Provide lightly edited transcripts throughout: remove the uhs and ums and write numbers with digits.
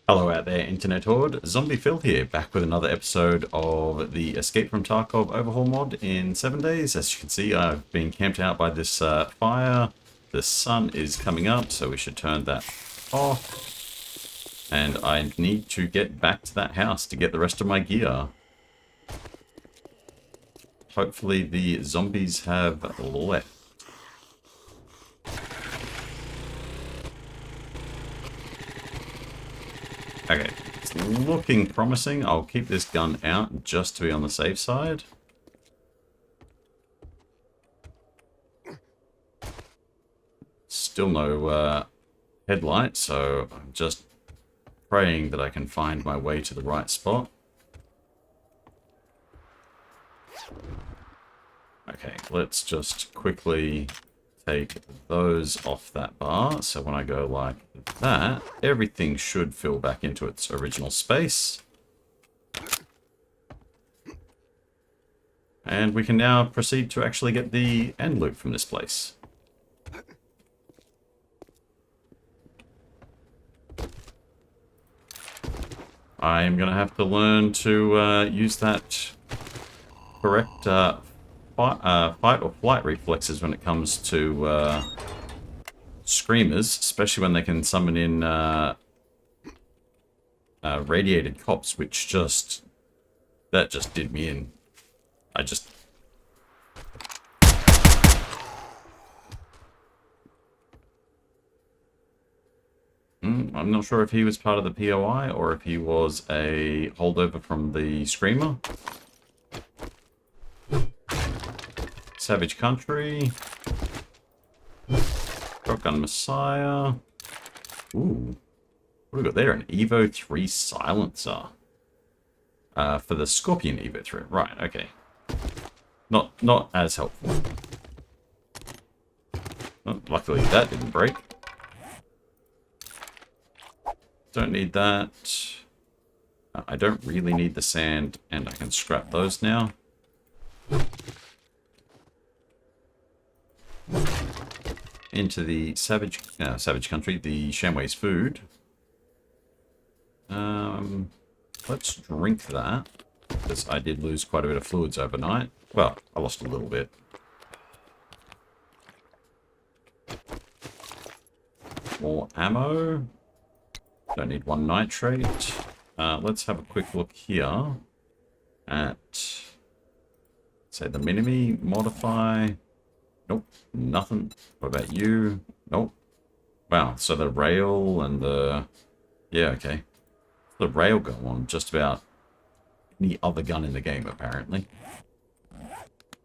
Hello out there, Internet Horde. Zombie Phill here, back with another episode of the Escape from Tarkov overhaul mod in 7 days. As you can see, I've been camped out by this fire. The sun is coming up, so we should turn that off. And I need to get back to that house to get the rest of my gear. Hopefully the zombies have left. Okay, it's looking promising. I'll keep this gun out just to be on the safe side. Still no headlight, so I'm just praying that I can find my way to the right spot. Okay, let's just quickly take those off that bar, so when I go like that, everything should fill back into its original space. And we can now proceed to actually get the end loot from this place. I'm going to have to learn to use that correct fight or flight reflexes when it comes to screamers, especially when they can summon in radiated cops, which just did me in. I'm not sure if he was part of the POI or if he was a holdover from the screamer. Savage Country. Shotgun Messiah. Ooh. What have we got there? An Evo 3 silencer. For the Scorpion Evo 3. Right, okay. Not as helpful. Oh, luckily that didn't break. Don't need that. I don't really need the sand, and I can scrap those now. Into the Savage Country, the Shamway's food. Let's drink that, because I did lose quite a bit of fluids overnight. Well, I lost a little bit. More ammo. Don't need one nitrate. Let's have a quick look here at, say, the Minimi modify. Nope, nothing. What about you? Nope. Wow, so the rail and the... Yeah, okay. The rail go on just about any other gun in the game, apparently.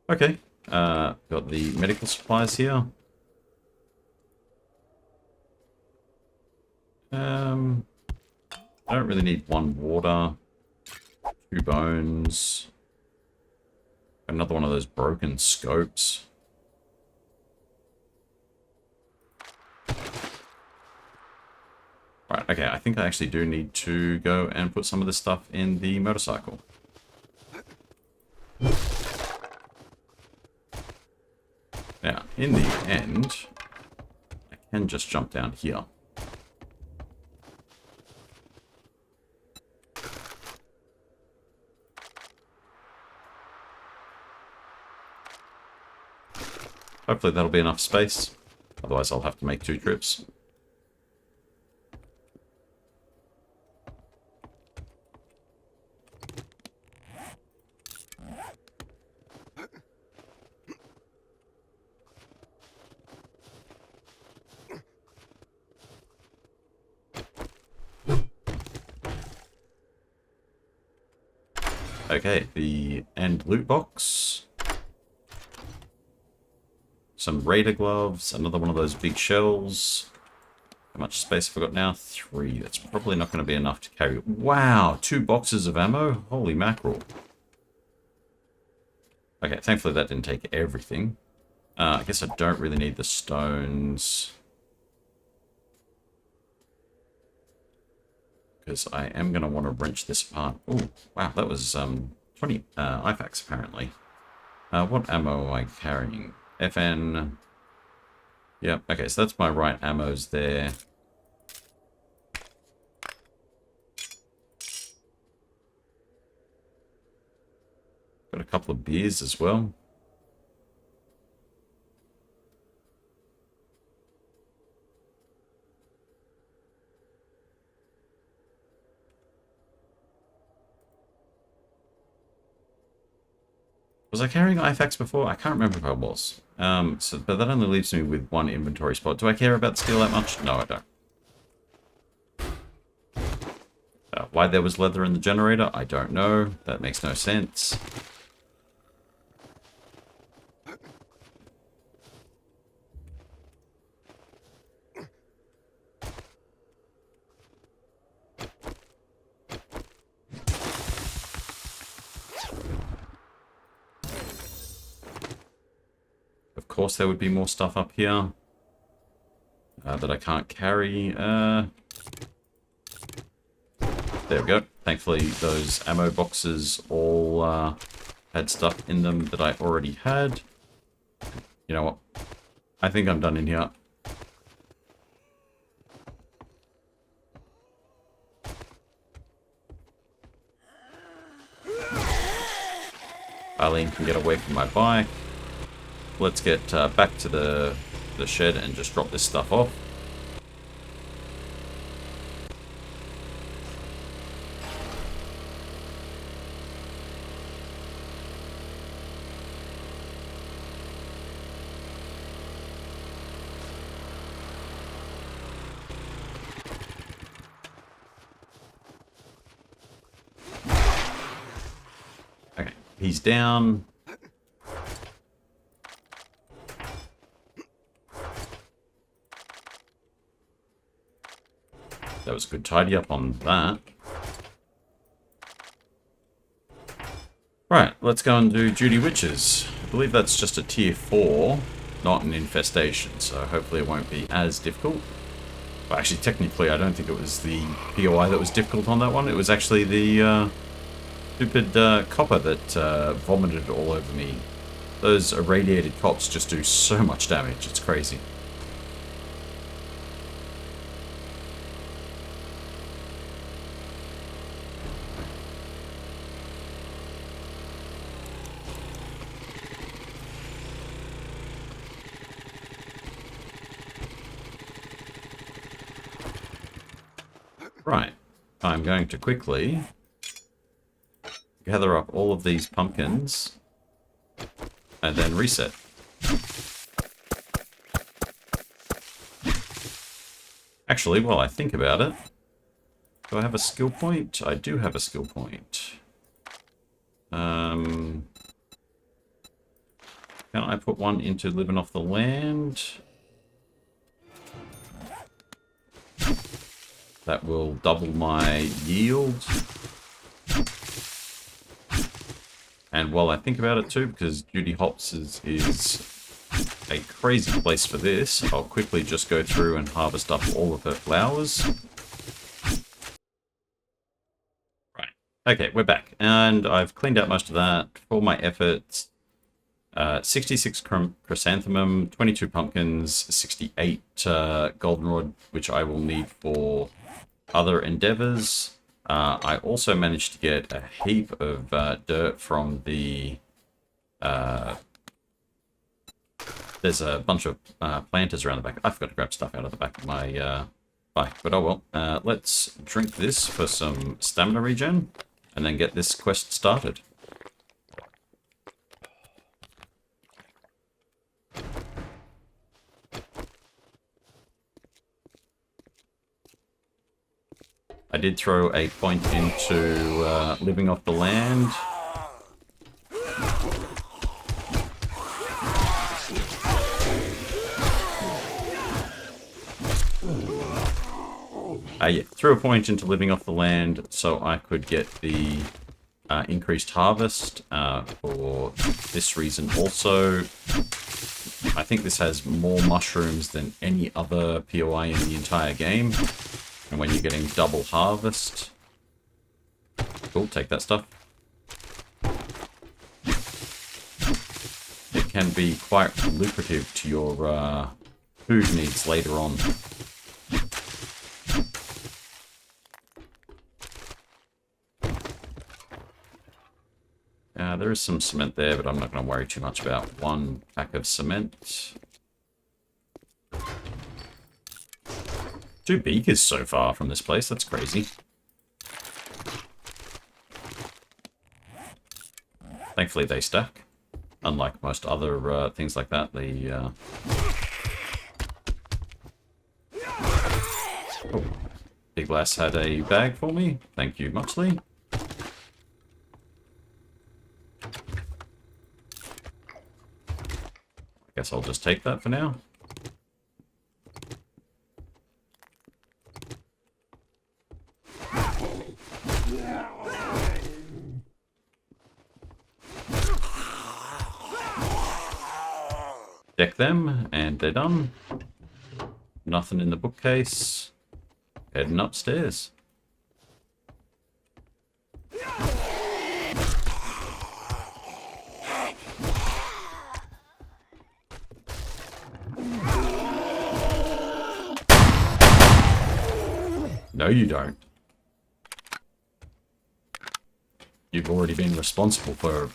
Okay, got the medical supplies here. I don't really need one water, 2 bones, another one of those broken scopes. Right, okay, I think I actually do need to go and put some of this stuff in the motorcycle. Now, in the end, I can just jump down here. Hopefully that'll be enough space. Otherwise I'll have to make 2 trips. Okay, the end loot box. Some Raider gloves, another one of those big shells. How much space have I got now? 3. That's probably not going to be enough to carry. Wow, 2 boxes of ammo? Holy mackerel. Okay, thankfully that didn't take everything. I guess I don't really need the stones. Because I am going to want to wrench this apart. Oh, wow, that was 20 IFAKs apparently. What ammo am I carrying? FN. Yep, okay, so that's my right ammos there. Got a couple of beers as well. Was I carrying IFAX before? I can't remember if I was. But that only leaves me with one inventory spot. Do I care about steel that much? No, I don't. Why there was leather in the generator? I don't know. That makes no sense. Of course there would be more stuff up here that I can't carry. There we go. Thankfully those ammo boxes all had stuff in them that I already had. You know what? I think I'm done in here. Eileen can get away from my bike. Let's get back to the shed and just drop this stuff off. Okay, he's down. That was a good tidy up on that. Right, let's go and do Duty Witches. I believe that's just a tier 4, not an infestation, so hopefully it won't be as difficult. Well, actually, technically, I don't think it was the POI that was difficult on that one. It was actually the stupid copper that vomited all over me. Those irradiated cops just do so much damage, it's crazy. Right, I'm going to quickly gather up all of these pumpkins and then reset. Actually, while I think about it, do I have a skill point? I do have a skill point. Can I put one into living off the land? That will double my yield. And while I think about it too, because Duty Hops is a crazy place for this, I'll quickly just go through and harvest up all of her flowers. Right. Okay, we're back. And I've cleaned out most of that for my efforts. 66 chrysanthemum, 22 pumpkins, 68 goldenrod, which I will need for other endeavors. I also managed to get a heap of dirt from the... there's a bunch of planters around the back. I forgot to grab stuff out of the back of my bike, but oh well. Let's drink this for some stamina regen, and then get this quest started. I did throw a point into living off the land. Yeah, threw a point into living off the land so I could get the increased harvest for this reason also. I think this has more mushrooms than any other POI in the entire game. And when you're getting double harvest... Cool, take that stuff. It can be quite lucrative to your food needs later on. There is some cement there, but I'm not going to worry too much about one pack of cement. 2 beakers so far from this place. That's crazy. Thankfully they stack. Unlike most other things like that, the... Oh, Big Lass had a bag for me. Thank you muchly. I guess I'll just take that for now. Deck them, and they're done. Nothing in the bookcase. Heading upstairs. No, you don't. You've already been responsible for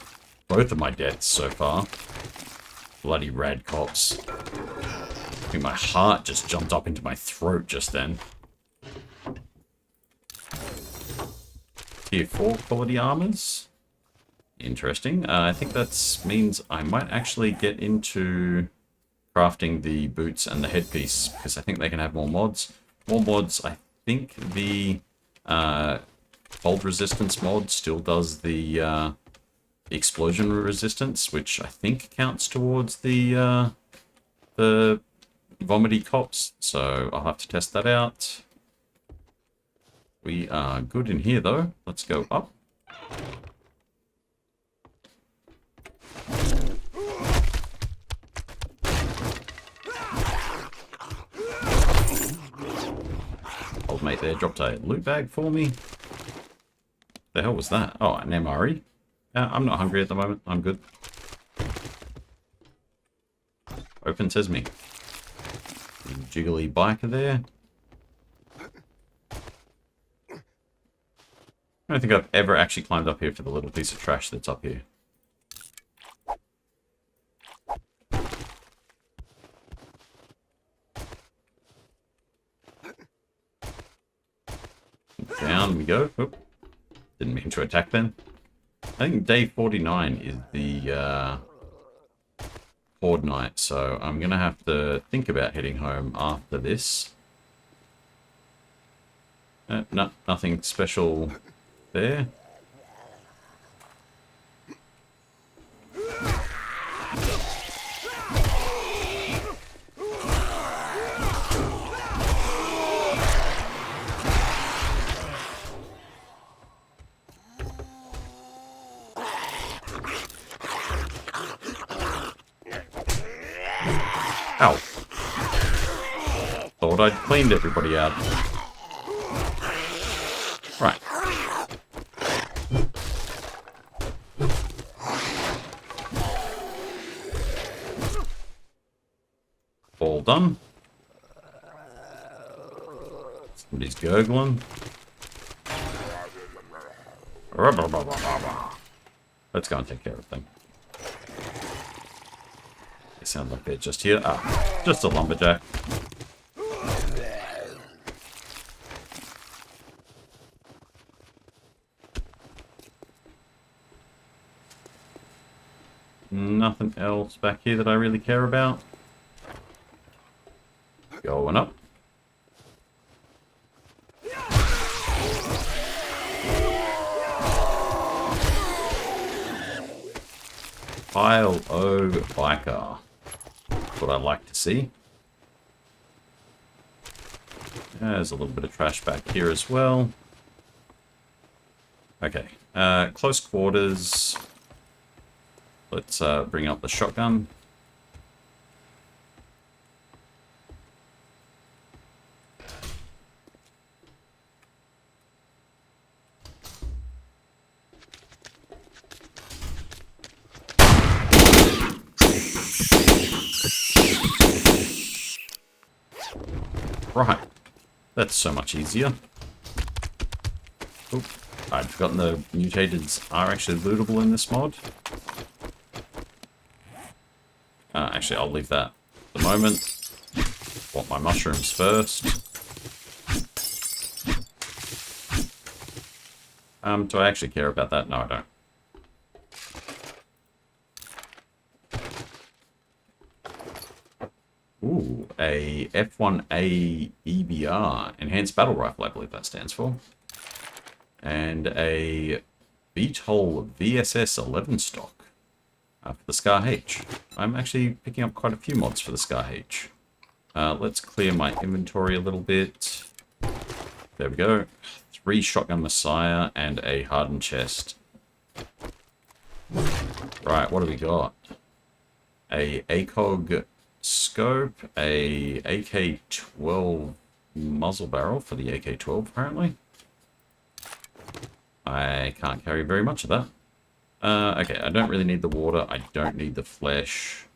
both of my deaths so far. Bloody rad cops. I think my heart just jumped up into my throat just then. Tier 4 quality armors. Interesting. I think that means I might actually get into crafting the boots and the headpiece, because I think they can have more mods. More mods, I think the cold resistance mod still does the explosion resistance, which I think counts towards the vomity cops, so I'll have to test that out. We are good in here though. Let's go up. Old mate there dropped a loot bag for me. The hell was that? Oh, an MRE. I'm not hungry at the moment. I'm good. Open sesame. Jiggly biker there. I don't think I've ever actually climbed up here for the little piece of trash that's up here. Down we go. Oop. Didn't mean to attack then. I think day 49 is the Horde night, so I'm going to have to think about heading home after this. No, nothing special there. Ow. Thought I'd cleaned everybody out. Right. All done. Somebody's gurgling. Let's go and take care of them. They sound like they're just here. Ah, just a lumberjack. Nothing else back here that I really care about. Going up. Pile O biker. That's what I like to see. There's a little bit of trash back here as well. Okay, close quarters. Let's bring up the shotgun. Right, that's so much easier. Oop. I'd forgotten the mutateds are actually lootable in this mod. Actually, I'll leave that at the moment. Want my mushrooms first. Do I actually care about that? No, I don't. Ooh, a F1A EBR, Enhanced Battle Rifle, I believe that stands for. And a VTOL VSS 11 stock for the Scar H. I'm actually picking up quite a few mods for the Scar H. Let's clear my inventory a little bit. There we go. 3 Shotgun Messiah and a Hardened Chest. Right, what do we got? A ACOG scope, a AK-12 muzzle barrel for the AK-12 apparently. I can't carry very much of that. Okay, I don't really need the water. I don't need the flesh.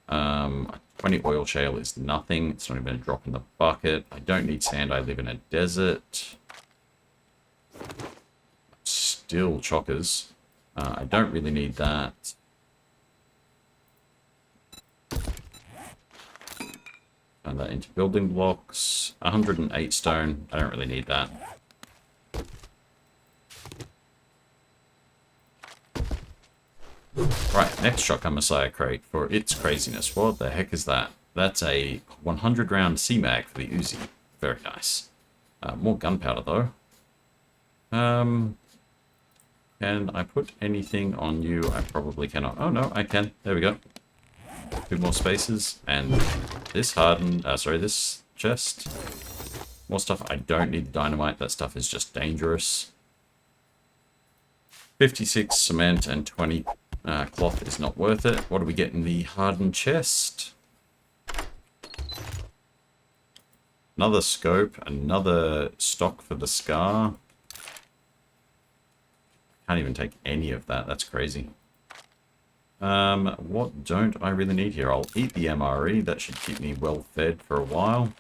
20 oil shale is nothing. It's not even a drop in the bucket. I don't need sand. I live in a desert. Still chockers. I don't really need that. Turn that into building blocks. 108 stone. I don't really need that. Right, next Shotgun Messiah crate for its craziness. What the heck is that? That's a 100 round C-Mag for the Uzi. Very nice. More gunpowder though. Can I put anything on you? I probably cannot. Oh no, I can. There we go. 2 more spaces. And this this chest. More stuff. I don't need dynamite. That stuff is just dangerous. 56 cement and 20 cloth is not worth it. What do we get in the hardened chest? Another scope, another stock for the Scar. Can't even take any of that. That's crazy. What don't I really need here? I'll eat the MRE. That should keep me well fed for a while.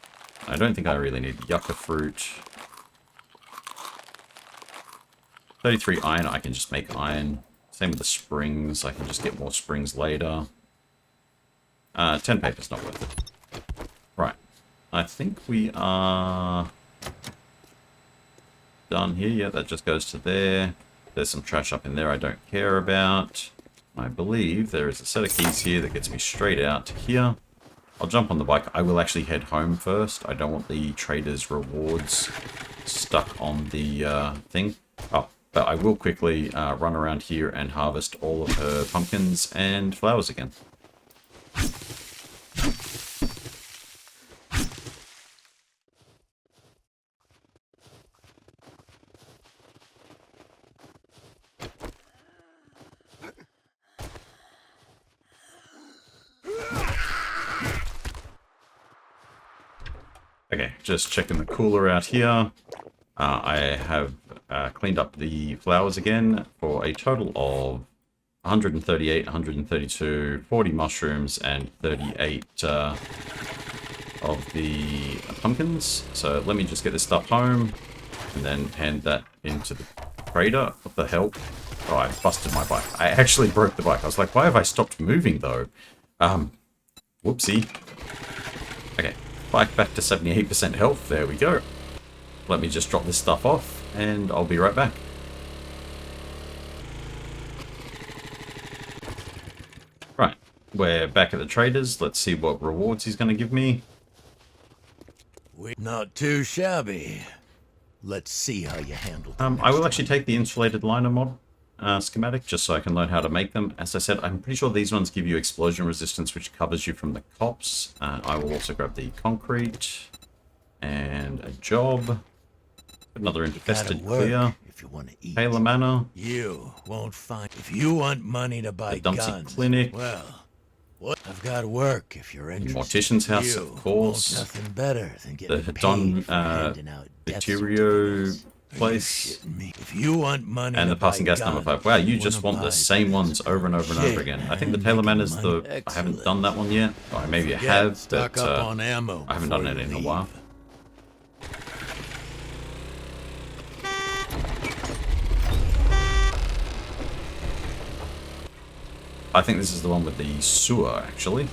I don't think I really need yucca fruit. 33 iron. I can just make iron. Same with the springs. I can just get more springs later. 10 paper's not worth it. Right. I think we are done here. Yeah, that just goes to there. There's some trash up in there I don't care about. I believe there is a set of keys here that gets me straight out to here. I'll jump on the bike. I will actually head home first. I don't want the trader's rewards stuck on the thing. Oh, but I will quickly run around here and harvest all of her pumpkins and flowers again. Okay, just checking the cooler out here. I have cleaned up the flowers again for a total of 138, 132, 40 mushrooms, and 38 of the pumpkins. So let me just get this stuff home and then hand that into the trader. What the hell? Oh, I busted my bike. I actually broke the bike. I was like, why have I stopped moving though? Whoopsie. Okay. Bike back to 78% health. There we go. Let me just drop this stuff off and I'll be right back. Right. We're back at the trader's. Let's see what rewards he's going to give me. Not too shabby. Let's see how you handle it. I will actually take the insulated liner mod schematic just so I can learn how to make them. As I said, I'm pretty sure these ones give you explosion resistance, which covers you from the cops. I will also grab the concrete and a job. Another infested clear. If you want to eat. Taylor Manor. You won't find. If you want money to buy The Dumpsy guns, Clinic. well, what? I've got work if you're interested. Mortician's House, you of course. Want nothing better than getting The paid for handing out death certificates. place. If you want money And the to buy passing gas number 5. Wow, you just want the same ones over and over and over again. I think the Taylor Man is the... I haven't done that one yet. Or maybe I have, but on ammo I haven't done it in a while. I think this is the one with the sewer, actually.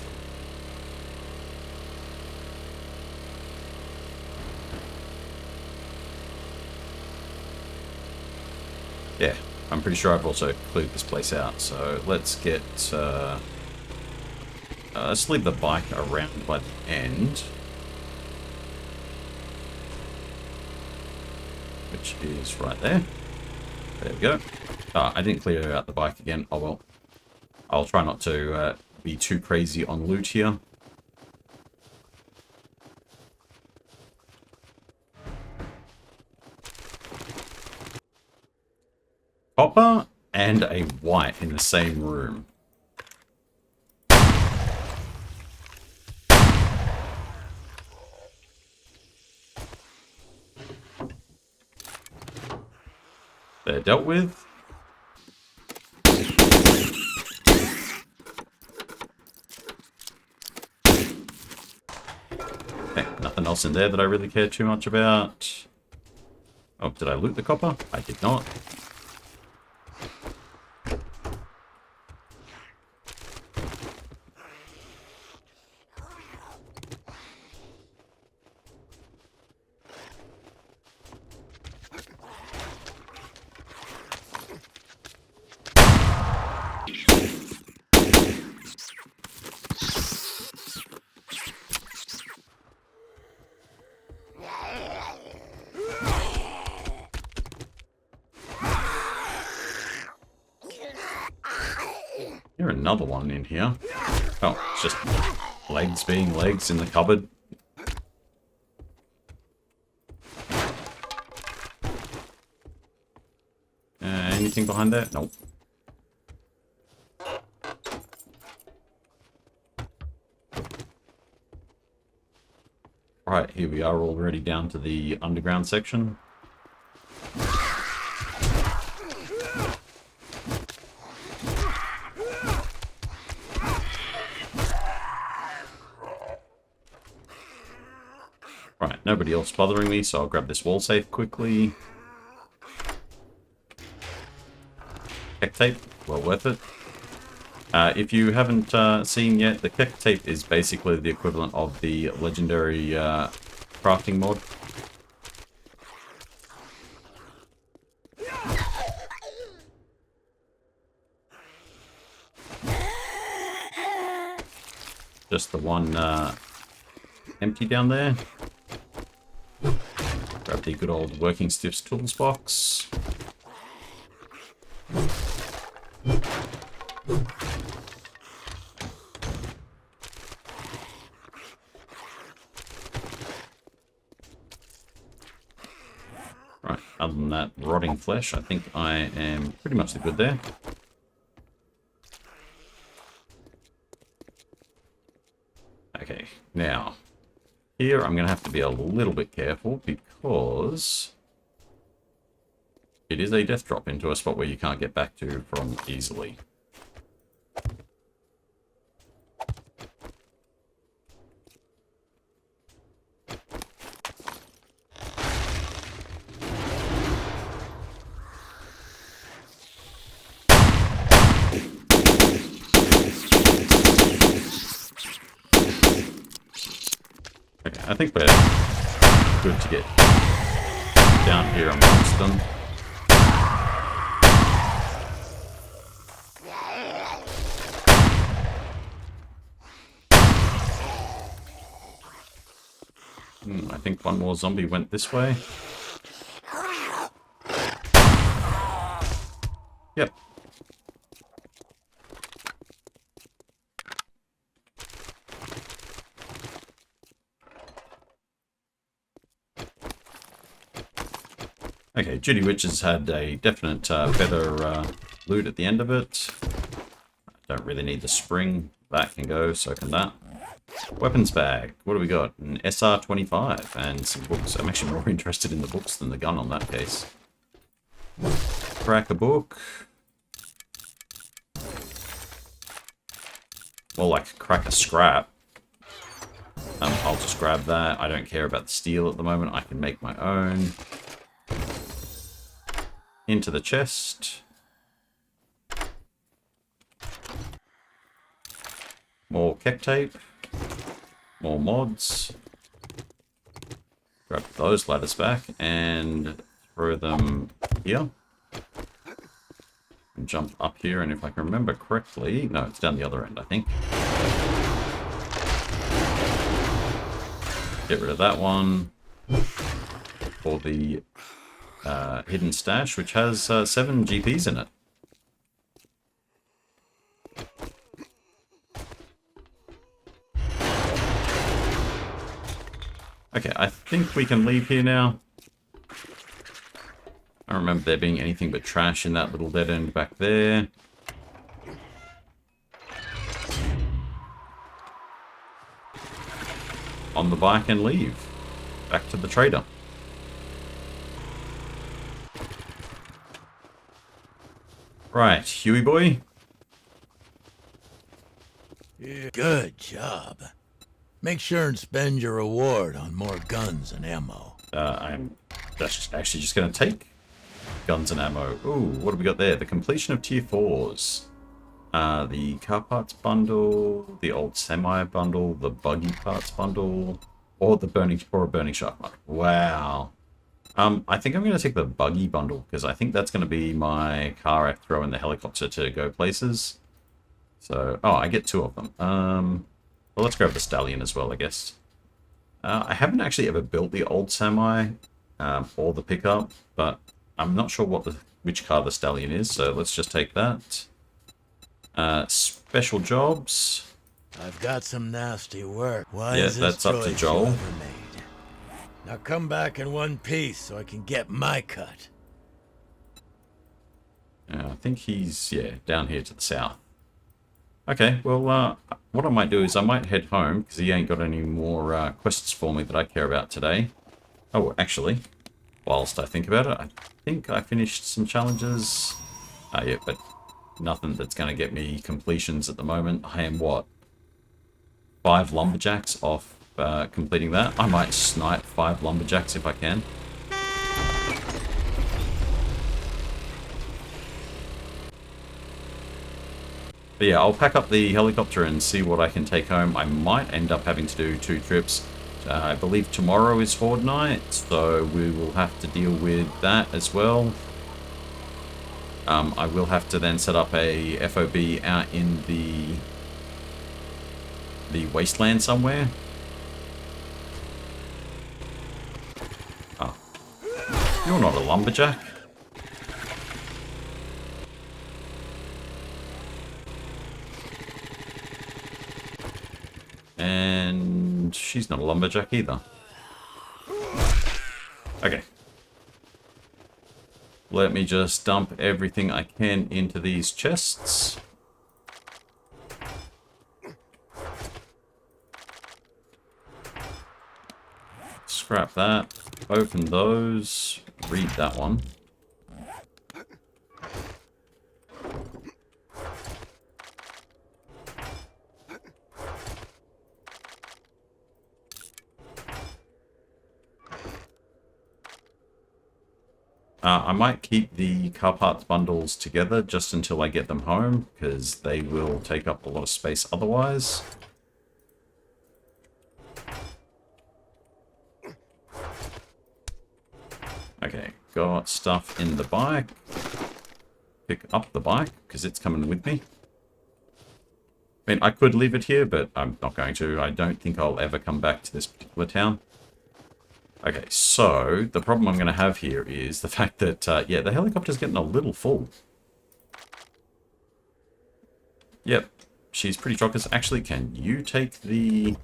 Yeah, I'm pretty sure I've also cleared this place out. So let's get... let's leave the bike around by the end. Which is right there. There we go. Ah, I didn't clear out the bike again. Oh well. I'll try not to be too crazy on loot here. Copper and a white in the same room. They're dealt with. Okay, nothing else in there that I really care too much about. Oh, did I loot the copper? I did not. Here's another one in here. Oh, it's just legs being legs in the cupboard. Anything behind that? Nope. Right, here we are already down to the underground section. Right, nobody else bothering me, so I'll grab this wall safe quickly. Keck tape, well worth it. If you haven't seen yet, the keck tape is basically the equivalent of the legendary crafting mod. Just the one empty down there. Grab the good old Working Stiffs tools box. Right, other than that rotting flesh, I think I am pretty much the good there. Okay, now, here I'm going to have to be a little bit careful because it is a death drop into a spot where you can't get back to from easily. Okay, I think we're good to get down here amongst them. I think one more zombie went this way. Yep. Okay, Judy Witch has had a definite better loot at the end of it. I don't really need the spring. That can go, so can that. Weapons bag. What do we got? An SR-25 and some books. I'm actually more interested in the books than the gun on that case. Crack a book. More like crack a scrap. I'll just grab that. I don't care about the steel at the moment. I can make my own. Into the chest. More keck tape. More mods. Grab those ladders back and throw them here. And jump up here, and if I can remember correctly... No, it's down the other end, I think. Get rid of that one. For the hidden stash, which has 7 GPs in it. Okay, I think we can leave here now. I don't remember there being anything but trash in that little dead end back there. On the bike and leave. Back to the trader. Right, Huey boy. Yeah, good job. Make sure and spend your reward on more guns and ammo. I'm actually just going to take guns and ammo. Ooh, what have we got there? The completion of tier 4s. The car parts bundle, the old semi bundle, the buggy parts bundle, or a burning shark mod. Wow. I think I'm going to take the buggy bundle, because I think that's going to be my car I throw in the helicopter to go places. So, oh, I get 2 of them. Well, let's grab the stallion as well, I guess. I haven't actually ever built the old semi or the pickup, but I'm not sure which car the stallion is, so let's just take that. Special jobs. I've got some nasty work. Why Yeah, is this that's up to choice Joel. you ever made? Now come back in one piece so I can get my cut. I think he's, down here to the south. Okay, well, what I might do is I might head home, because he ain't got any more quests for me that I care about today. Oh, actually, whilst I think about it, I think I finished some challenges. Yeah, but nothing that's going to get me completions at the moment. I am, what, 5 lumberjacks off completing that? I might snipe 5 lumberjacks if I can. But yeah, I'll pack up the helicopter and see what I can take home. I might end up having to do 2 trips. I believe tomorrow is Horde night, so we will have to deal with that as well. I will have to then set up a FOB out in the wasteland somewhere. Oh. You're not a lumberjack. And she's not a lumberjack either. Okay. Let me just dump everything I can into these chests. Scrap that. Open those. Read that one. I might keep the car parts bundles together just until I get them home, because they will take up a lot of space otherwise. Okay, got stuff in the bike. Pick up the bike, because it's coming with me. I mean, I could leave it here, but I'm not going to. I don't think I'll ever come back to this particular town. Okay, so the problem I'm going to have here is the fact that, yeah, the helicopter's getting a little full. Yep, she's pretty chockers. Actually, can you take the...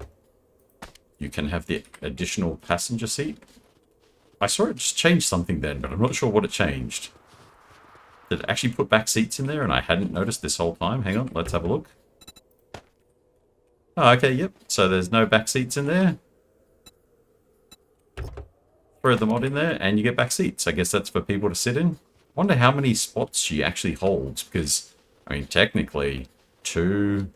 You can have the additional passenger seat? I saw it just change something then, but I'm not sure what it changed. Did it actually put back seats in there and I hadn't noticed this whole time? Hang on, let's have a look. Oh, okay, yep. So there's no back seats in there. Throw the mod in there and you get back seats. I guess that's for people to sit in. Wonder how many spots she actually holds, because, I mean, technically, 2,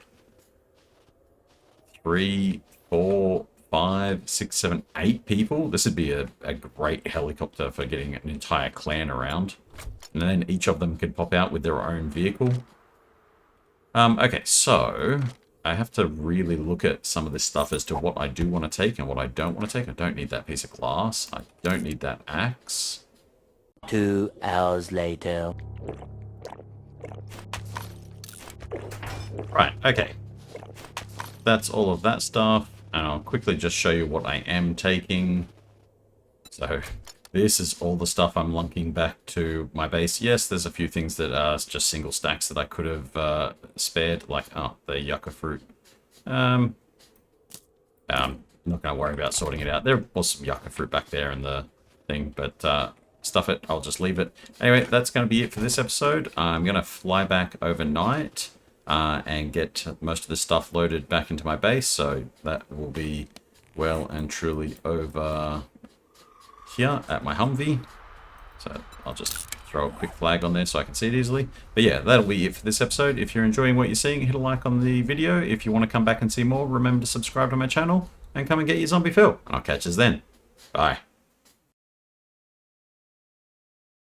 3, 4, 5, 6, 7, 8 people. This would be a great helicopter for getting an entire clan around. And then each of them could pop out with their own vehicle. Okay, so I have to really look at some of this stuff as to what I do want to take and what I don't want to take. I don't need that piece of glass. I don't need that axe. 2 hours later. Right, okay. That's all of that stuff. And I'll quickly just show you what I am taking. So this is all the stuff I'm lunking back to my base. Yes, there's a few things that are just single stacks that I could have spared, like, oh, the yucca fruit. I'm not going to worry about sorting it out. There was some yucca fruit back there in the thing, but stuff it. I'll just leave it. Anyway, that's going to be it for this episode. I'm going to fly back overnight and get most of the stuff loaded back into my base, so that will be well and truly over here at my Humvee. So I'll just throw a quick flag on there so I can see it easily. But yeah, that'll be it for this episode. If you're enjoying what you're seeing, hit a like on the video. If you want to come back and see more, remember to subscribe to my channel and come and get your zombie Phill. And I'll catch us then. Bye.